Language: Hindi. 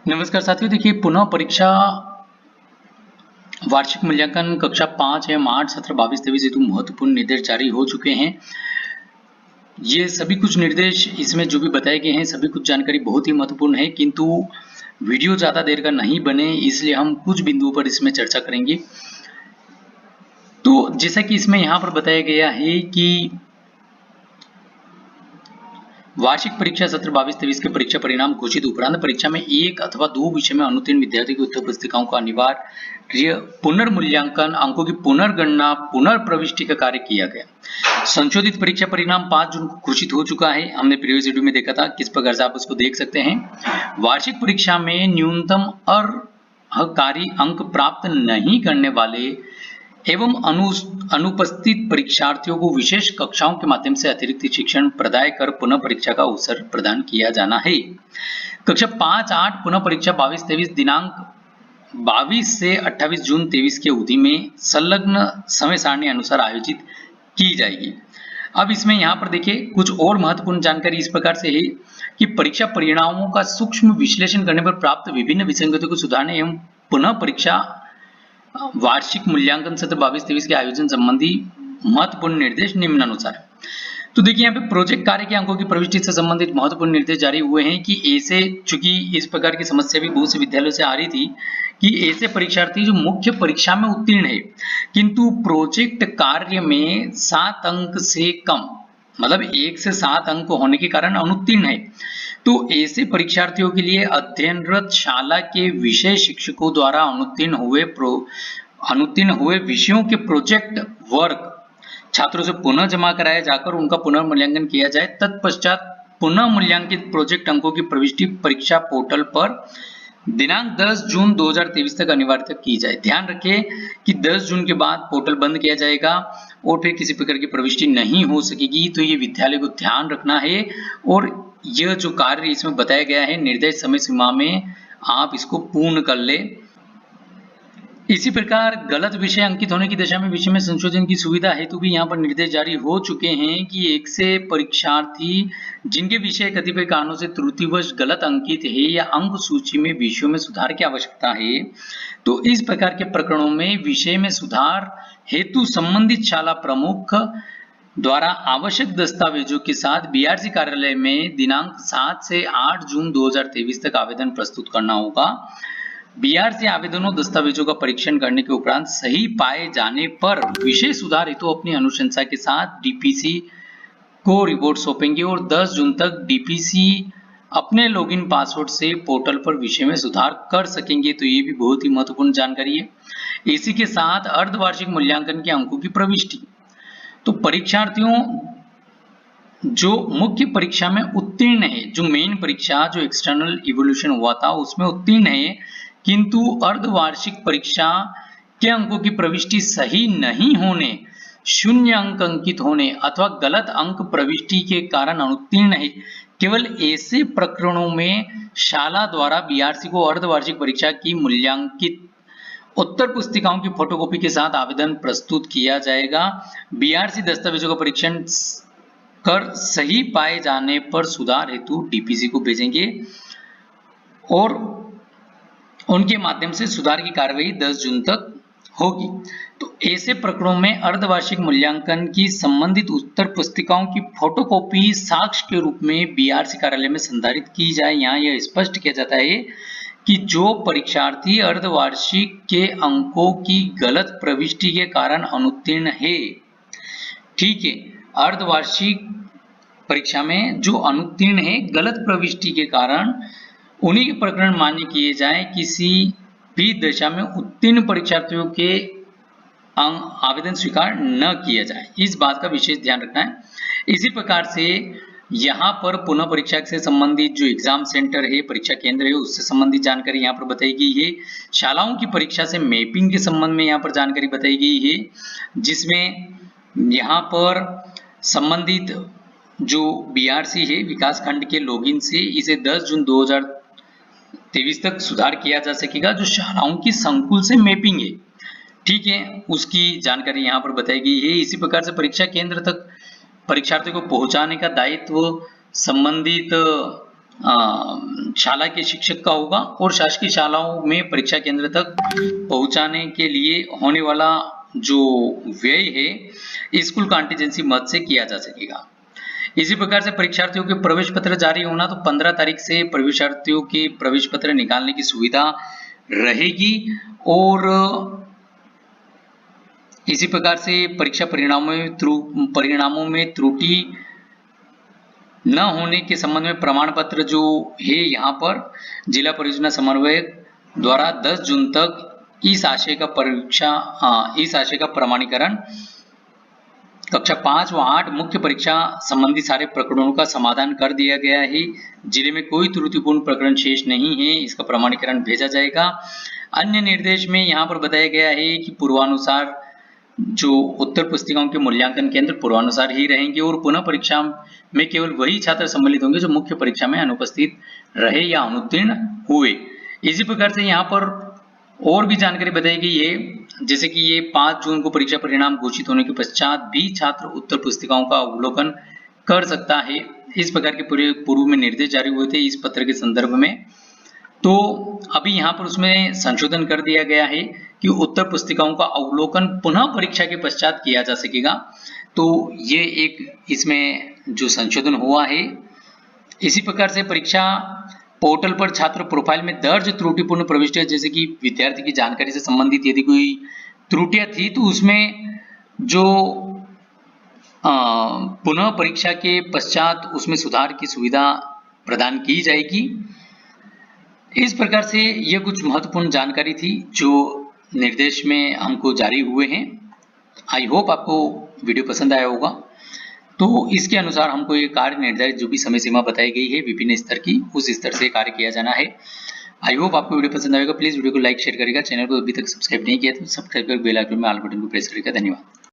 नमस्कार साथियों, देखिए पुनः परीक्षा वार्षिक मूल्यांकन कक्षा 5 है मार्च 17-22-23 हेतु महत्वपूर्ण निर्देश जारी हो चुके हैं। ये सभी कुछ निर्देश इसमें जो भी बताए गए हैं सभी कुछ जानकारी बहुत ही महत्वपूर्ण है, किंतु वीडियो ज़्यादा देर का नहीं बने इसलिए हम कुछ बिंदुओं पर इसमें चर्चा करेंगे। तो जैसा कि इसमें यहाँ पर बताया गया है कि वार्षिक परीक्षा सत्र 22-23 के परीक्षा परिणाम घोषित उपरांत परीक्षा में एक अथवा दो विषय में अनुत्तीर्ण विद्यार्थी की उत्तर पुस्तिकाओं का अनिवार्य पुनर्मूल्यांकन, अंकों की पुनर्गणना, पुनर्प्रविष्टि का कार्य किया गया। संशोधित परीक्षा परिणाम 5 जून को घोषित हो चुका है। हमने प्रीवियस वीडियो में देखा था, किस प्रकार से आप उसको देख सकते हैं। वार्षिक परीक्षा में न्यूनतम अर्हकारी अंक प्राप्त नहीं करने वाले एवं अनुपस्थित परीक्षार्थियों को विशेष कक्षाओं के माध्यम से अतिरिक्त शिक्षण प्रदाय कर पुनः परीक्षा का अवसर प्रदान किया जाना है। कक्षा 5-8 पुनः परीक्षा 22-23 दिनांक 22 से 28 जून 23 के अवधि में संलग्न समय सारणी अनुसार आयोजित की जाएगी। अब इसमें यहाँ पर देखिए कुछ और महत्वपूर्ण जानकारी इस प्रकार से है कि परीक्षा परिणामों का सूक्ष्म विश्लेषण करने पर प्राप्त विभिन्न विसंगतियों को सुधारने एवं पुनः परीक्षा वार्षिक मूल्यांकन सत्र 22-23 के आयोजन संबंधी महत्वपूर्ण निर्देश निम्नानुसार है। तो देखिए यहाँ पे प्रोजेक्ट कार्य के अंकों की प्रविष्टि से संबंधित महत्वपूर्ण निर्देश जारी हुए हैं कि ऐसे, चूंकि इस प्रकार की समस्या भी बहुत से विद्यालयों से आ रही थी कि ऐसे परीक्षार्थी जो मुख्य परीक्षा में उत्तीर्ण है किंतु प्रोजेक्ट कार्य में 7 अंक से कम, मतलब 1 से 7 अंक होने के कारण अनुत्तीर्ण है, तो ऐसे परीक्षार्थियों के लिए अध्ययनरत शाला के विषय शिक्षकों द्वारा अनुत्तीर्ण हुए विषयों के प्रोजेक्ट वर्क छात्रों से पुनः जमा कराया जाकर उनका पुनर्मूल्यांकन किया जाए। तत्पश्चात पुनः मूल्यांकित प्रोजेक्ट अंकों की प्रविष्टि परीक्षा पोर्टल पर दिनांक 10 जून 2023 तक अनिवार्य की जाए। ध्यान रखें कि 10 जून के बाद पोर्टल बंद किया जाएगा और फिर किसी प्रकार की प्रविष्टि नहीं हो सकेगी, तो ये विद्यालय को ध्यान रखना है और यह जो कार्य इसमें बताया गया है निर्धारित समय सीमा में आप इसको पूर्ण कर ले। इसी प्रकार गलत विषय अंकित होने की दशा में विषय में संशोधन की सुविधा हेतु भी यहाँ पर निर्देश जारी हो चुके हैं कि एक से परीक्षार्थी जिनके विषय कतिपय कारणों से त्रुटिवश गलत अंकित है या अंक सूची में विषयों में सुधार की आवश्यकता है, तो इस प्रकार के प्रकरणों में विषय में सुधार हेतु संबंधित शाला प्रमुख द्वारा आवश्यक दस्तावेजों के साथ बीआरसी कार्यालय में दिनांक 7 से 8 जून 2023 तक आवेदन प्रस्तुत करना होगा। बीआरसी आवेदनों दस्तावेजों का परीक्षण करने के उपरांत सही पाए जाने पर विषय सुधार हेतु अपनी अनुशंसा के साथ डीपीसी को रिपोर्ट सौंपेंगे और 10 जून तक डीपीसी अपने लॉगिन पासवर्ड से पोर्टल पर विषय में सुधार कर सकेंगे। तो ये भी बहुत ही महत्वपूर्ण जानकारी है। इसी के साथ अर्धवार्षिक मूल्यांकन के अंकों की प्रविष्टि, तो परीक्षार्थियों जो मुख्य परीक्षा में उत्तीर्ण है, जो मेन परीक्षा जो एक्सटर्नल इवोल्यूशन हुआ था उसमें उत्तीर्ण है किंतु अर्धवार्षिक परीक्षा के अंकों की प्रविष्टि सही नहीं होने, 0 अंक अंकित होने अथवा गलत अंक प्रविष्टि के कारण अनुत्तीर्ण है, केवल ऐसे प्रकरणों में शाला द्वारा बीआरसी को अर्धवार्षिक परीक्षा की मूल्यांकित उत्तर पुस्तिकाओं की फोटोकॉपी के साथ आवेदन प्रस्तुत किया जाएगा। बीआरसी दस्तावेजों का परीक्षण कर सही पाए जाने पर सुधार हेतु डीपीसी को भेजेंगे और उनके माध्यम से सुधार की कार्रवाई 10 जून तक होगी। तो ऐसे प्रकरणों में अर्धवार्षिक मूल्यांकन की संबंधित उत्तर पुस्तिकाओं की फोटोकॉपी साक्ष्य के रूप में बीआरसी कार्यालय में संधारित की जाए। यहाँ यह स्पष्ट किया जाता है कि जो परीक्षार्थी अर्धवार्षिक के अंकों की गलत प्रविष्टि के कारण अनुत्तीर्ण है, ठीक है, अर्धवार्षिक परीक्षा में जो अनुत्तीर्ण है गलत प्रविष्टि के कारण, उन्हीं के प्रकरण मान्य किए जाए। किसी भी दशा में उत्तीर्ण परीक्षार्थियों के आवेदन स्वीकार न किया जाए, इस बात का विशेष ध्यान रखना है। इसी प्रकार से यहाँ पर पुनः परीक्षा से संबंधित जो एग्जाम सेंटर है, परीक्षा केंद्र है, उससे संबंधित जानकारी यहाँ पर बताई गई है। शालाओं की परीक्षा से मैपिंग के संबंध में यहाँ पर जानकारी बताई गई है, जिसमें यहाँ पर संबंधित जो बीआरसी है विकास खंड के लॉगिन से इसे 10 जून 2023 तक सुधार किया जा सकेगा। जो शालाओं की संकुल से मैपिंग है, ठीक है, उसकी जानकारी यहाँ पर बताई गई है। इसी प्रकार से परीक्षा केंद्र तक परीक्षार्थी को पहुंचाने का दायित्व संबंधित शाला के शिक्षक का होगा और शासकीय शालाओं में परीक्षा केंद्र तक पहुंचाने के लिए होने वाला जो व्यय है स्कूल कॉन्टीजेंसी मद से किया जा सकेगा। इसी प्रकार से परीक्षार्थियों के प्रवेश पत्र जारी होना, तो 15 तारीख से परीक्षार्थियों के प्रवेश पत्र निकालने की सुविधा रहेगी। और इसी प्रकार से परीक्षा परिणामों में त्रुटि न होने के संबंध में प्रमाण पत्र जो है यहाँ पर जिला परियोजना समन्वयक द्वारा 10 जून तक इस आशय का प्रमाणीकरण कक्षा 5 व 8 मुख्य परीक्षा संबंधी सारे प्रकरणों का समाधान कर दिया गया है। जिले में कोई त्रुटिपूर्ण प्रकरण शेष नहीं है, इसका प्रमाणीकरण भेजा जाएगा। अन्य निर्देश में यहाँ पर बताया गया है कि पूर्वानुसार जो उत्तर पुस्तिकाओं के मूल्यांकन केंद्र पूर्वानुसार ही रहेंगे और पुनः परीक्षा में केवल वही छात्र सम्मिलित होंगे जो मुख्य परीक्षा में अनुपस्थित रहे या अनुत्तीर्ण हुए। इसी प्रकार से यहाँ पर और भी जानकारी बताई गई है, जैसे कि ये 5 जून को परीक्षा परिणाम घोषित होने के पश्चात भी छात्र उत्तर पुस्तिकाओं का अवलोकन कर सकता है। इस प्रकार के पूर्व में निर्देश जारी हुए थे इस पत्र के संदर्भ में। तो अभी यहाँ पर उसमें संशोधन कर दिया गया है कि उत्तर पुस्तिकाओं का अवलोकन पुनः परीक्षा के पश्चात किया जा सकेगा। तो ये एक इसमें जो संशोधन हुआ है। इसी प्रकार से परीक्षा पोर्टल पर छात्र प्रोफाइल में दर्ज त्रुटिपूर्ण प्रविष्टियां, जैसे कि विद्यार्थी की जानकारी से संबंधित यदि कोई त्रुटियां थी तो उसमें जो पुनः परीक्षा के पश्चात उसमें सुधार की सुविधा प्रदान की जाएगी। इस प्रकार से ये कुछ महत्वपूर्ण जानकारी थी जो निर्देश में हमको जारी हुए हैं। आई होप आपको वीडियो पसंद आया होगा। तो इसके अनुसार हमको ये कार्य निर्धारित जो भी समय सीमा बताई गई है विभिन्न स्तर की, उस स्तर से कार्य किया जाना है। आई होप आपको वीडियो पसंद आएगा। प्लीज वीडियो को लाइक शेयर करेगा। चैनल को अभी तक सब्सक्राइब नहीं किया तो सब्सक्राइब कर बेल आइकन में ऑल बटन को प्रेस करेगा। धन्यवाद।